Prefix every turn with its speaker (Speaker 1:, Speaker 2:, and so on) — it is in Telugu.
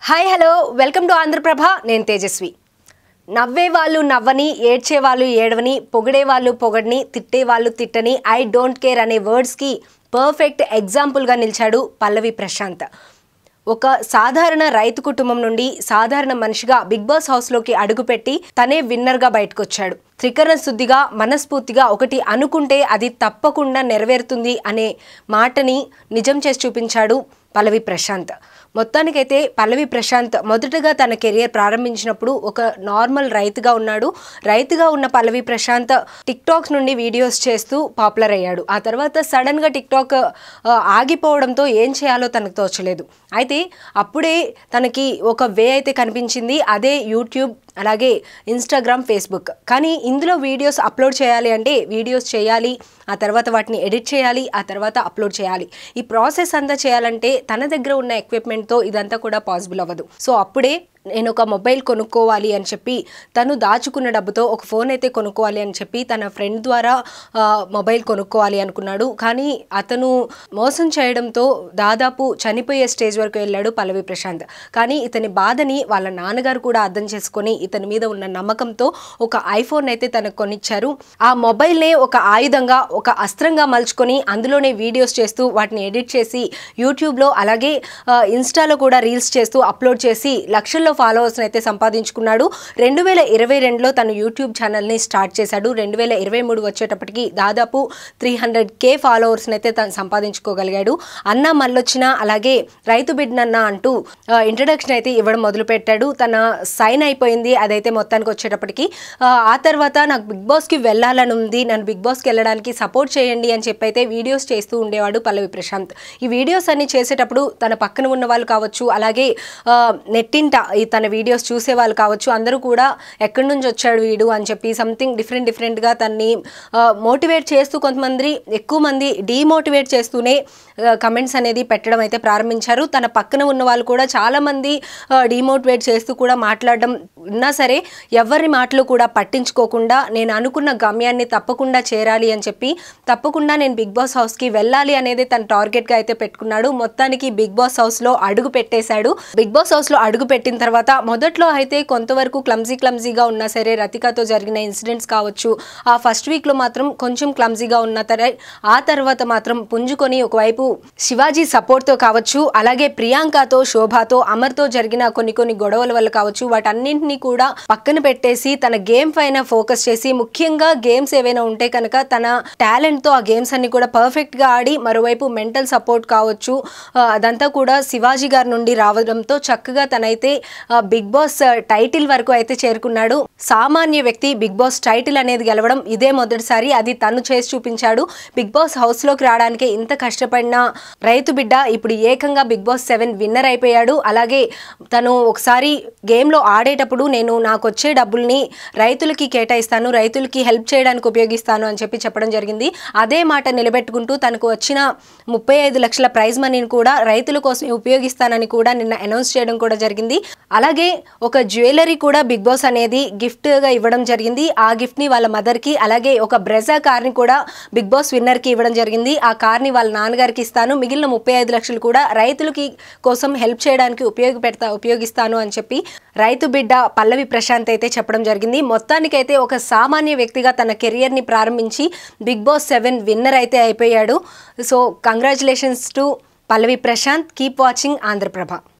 Speaker 1: Hi hello welcome to Andhraprabha. నేను తేజస్వి. నవ్వే వాళ్ళు నవ్వని, ఏడ్చే వాళ్ళు ఏడవని, పొగిడే వాళ్ళు పొగడని, తిట్టే వాళ్ళు తిట్టని, ఐ డోంట్ కేర్ అనే వర్డ్స్కి పర్ఫెక్ట్ ఎగ్జాంపుల్గా నిలిచాడు పల్లవి ప్రశాంత్. ఒక సాధారణ రైతు కుటుంబం నుండి సాధారణ మనిషిగా బిగ్ బాస్ హౌస్లోకి అడుగుపెట్టి తనే విన్నర్గా బయటకు వచ్చాడు. త్రికరణ శుద్ధిగా మనస్ఫూర్తిగా ఒకటి అనుకుంటే అది తప్పకుండా నెరవేరుతుంది అనే మాటని నిజం చేసి చూపించాడు పల్లవి ప్రశాంత్. మొత్తానికైతే పల్లవి ప్రశాంత్ మొదటగా తన కెరియర్ ప్రారంభించినప్పుడు ఒక నార్మల్ రైతుగా ఉన్నాడు. రైతుగా ఉన్న పల్లవి ప్రశాంత్ టిక్ టాక్స్ నుండి వీడియోస్ చేస్తూ పాపులర్ అయ్యాడు. ఆ తర్వాత సడన్గా టిక్ టాక్ ఆగిపోవడంతో ఏం చేయాలో తనకు తోచలేదు. అయితే అప్పుడే తనకి ఒక వే అయితే కనిపించింది. అదే యూట్యూబ్, అలాగే ఇన్స్టాగ్రామ్, ఫేస్బుక్. కానీ ఇందులో వీడియోస్ అప్లోడ్ చేయాలి అంటే వీడియోస్ చేయాలి, ఆ తర్వాత వాటిని ఎడిట్ చేయాలి, ఆ తర్వాత అప్లోడ్ చేయాలి. ఈ ప్రాసెస్ అంతా చేయాలంటే తన దగ్గర ఉన్న ఎక్విప్మెంట్తో ఇదంతా కూడా పాసిబుల్ అవ్వదు. సో అప్పుడే నేను ఒక మొబైల్ కొనుక్కోవాలి అని చెప్పి తను దాచుకున్న డబ్బుతో ఒక ఫోన్ అయితే కొనుక్కోవాలి అని చెప్పి తన ఫ్రెండ్ ద్వారా మొబైల్ కొనుక్కోవాలి అనుకున్నాడు. కానీ అతను మోసం చేయడంతో దాదాపు చనిపోయే స్టేజ్ వరకు వెళ్ళాడు పల్లవి ప్రశాంత్. కానీ ఇతని బాధని వాళ్ళ నాన్నగారు కూడా అర్థం చేసుకొని ఇతని మీద ఉన్న నమ్మకంతో ఒక ఐఫోన్ అయితే తనకు కొనిచ్చారు. ఆ మొబైల్నే ఒక ఆయుధంగా, ఒక అస్త్రంగా మలుచుకొని అందులోనే వీడియోస్ చేస్తూ వాటిని ఎడిట్ చేసి యూట్యూబ్లో అలాగే ఇన్స్టాలో కూడా రీల్స్ చేస్తూ అప్లోడ్ చేసి లక్షల్లో ఫాలోవర్స్ అయితే సంపాదించుకున్నాడు. 2022లో తను యూట్యూబ్ ఛానల్ని స్టార్ట్ చేశాడు. 2023 వచ్చేటప్పటికి దాదాపు 300K ఫాలోవర్స్ అయితే తను సంపాదించుకోగలిగాడు. అన్న మళ్ళొచ్చిన అలాగే రైతు బిడ్డనన్న అంటూ ఇంట్రడక్షన్ అయితే ఇవ్వడం మొదలుపెట్టాడు. తన సైన్ అయిపోయింది అదైతే మొత్తానికి వచ్చేటప్పటికి. ఆ తర్వాత నాకు బిగ్ బాస్కి వెళ్ళాలని ఉంది, నన్ను బిగ్ బాస్కి వెళ్ళడానికి సపోర్ట్ చేయండి అని చెప్పి అయితే వీడియోస్ చేస్తూ ఉండేవాడు పల్లవి ప్రశాంత్. ఈ వీడియోస్ అన్ని చేసేటప్పుడు తన పక్కన ఉన్న వాళ్ళు కావచ్చు, అలాగే నెట్టింట తన వీడియోస్ చూసే వాళ్ళు కావచ్చు, అందరూ కూడా ఎక్కడి నుంచి వచ్చాడు వీడు అని చెప్పి సంథింగ్ డిఫరెంట్గా తన్ని మోటివేట్ చేస్తూ, కొంతమంది ఎక్కువ మంది డీమోటివేట్ చేస్తూనే కమెంట్స్ అనేది పెట్టడం అయితే ప్రారంభించారు. తన పక్కన ఉన్న వాళ్ళు కూడా చాలామంది డీమోటివేట్ చేస్తూ కూడా మాట్లాడడం ఉన్నా సరే ఎవరి మాటలు కూడా పట్టించుకోకుండా నేను అనుకున్న గమ్యాన్ని తప్పకుండా చేరాలి అని చెప్పి తప్పకుండా నేను బిగ్ బాస్ హౌస్కి వెళ్ళాలి అనేది తన టార్గెట్గా అయితే పెట్టుకున్నాడు. మొత్తానికి బిగ్ బాస్ హౌస్లో అడుగు పెట్టేశాడు. బిగ్ బాస్ హౌస్లో అడుగు పెట్టిన తర్వాత మొదట్లో అయితే కొంతవరకు క్లమ్జీగా ఉన్నా సరే, రతికతో జరిగిన ఇన్సిడెంట్స్ కావచ్చు, ఆ ఫస్ట్ వీక్లో మాత్రం కొంచెం క్లమ్జీగా ఉన్న ఆ తర్వాత మాత్రం పుంజుకొని ఒకవైపు శివాజీ సపోర్ట్తో కావచ్చు, అలాగే ప్రియాంకతో, శోభాతో, అమర్తో జరిగిన కొన్ని గొడవల వల్ల కావచ్చు, వాటన్నింటినీ కూడా పక్కన పెట్టేసి తన గేమ్ పైన ఫోకస్ చేసి, ముఖ్యంగా గేమ్స్ ఏవైనా ఉంటే కనుక తన టాలెంట్తో ఆ గేమ్స్ అన్ని కూడా పర్ఫెక్ట్గా ఆడి, మరోవైపు మెంటల్ సపోర్ట్ కావచ్చు అదంతా కూడా శివాజీ గారి నుండి రావడంతో చక్కగా తనైతే బిగ్ బాస్ టైటిల్ వరకు అయితే చేరుకున్నాడు. సామాన్య వ్యక్తి బిగ్ బాస్ టైటిల్ అనేది గెలవడం ఇదే మొదటిసారి. అది తను చేసి చూపించాడు. బిగ్ బాస్ హౌస్లోకి రావడానికి ఇంత కష్టపడిన రైతు బిడ్డ ఇప్పుడు ఏకంగా బిగ్ బాస్ 7 విన్నర్ అయిపోయాడు. అలాగే తను ఒకసారి గేమ్లో ఆడేటప్పుడు నేను నాకు వచ్చే డబ్బుల్ని రైతులకి కేటాయిస్తాను, రైతులకి హెల్ప్ చేయడానికి ఉపయోగిస్తాను అని చెప్పి చెప్పడం జరిగింది. అదే మాట నిలబెట్టుకుంటూ తనకు వచ్చిన 35 లక్షల ప్రైజ్ మనీని కూడా రైతుల కోసం ఉపయోగిస్తానని కూడా నిన్న అనౌన్స్ చేయడం కూడా జరిగింది. అలాగే ఒక జ్యువెలరీ కూడా బిగ్ బాస్ అనేది గిఫ్ట్గా ఇవ్వడం జరిగింది. ఆ గిఫ్ట్ని వాళ్ళ మదర్కి, అలాగే ఒక బ్రెజా కార్ని కూడా బిగ్ బాస్ విన్నర్కి ఇవ్వడం జరిగింది. ఆ కార్ని వాళ్ళ నాన్నగారికి ఇస్తాను, మిగిలిన 35 లక్షలు కూడా రైతులకి కోసం హెల్ప్ చేయడానికి ఉపయోగిస్తాను అని చెప్పి రైతు బిడ్డ పల్లవి ప్రశాంత్ అయితే చెప్పడం జరిగింది. మొత్తానికైతే ఒక సామాన్య వ్యక్తిగా తన కెరియర్ని ప్రారంభించి బిగ్ బాస్ 7 విన్నర్ అయితే అయిపోయాడు. So congratulations to Pallavi Prashanth. Keep watching Andhraprabha.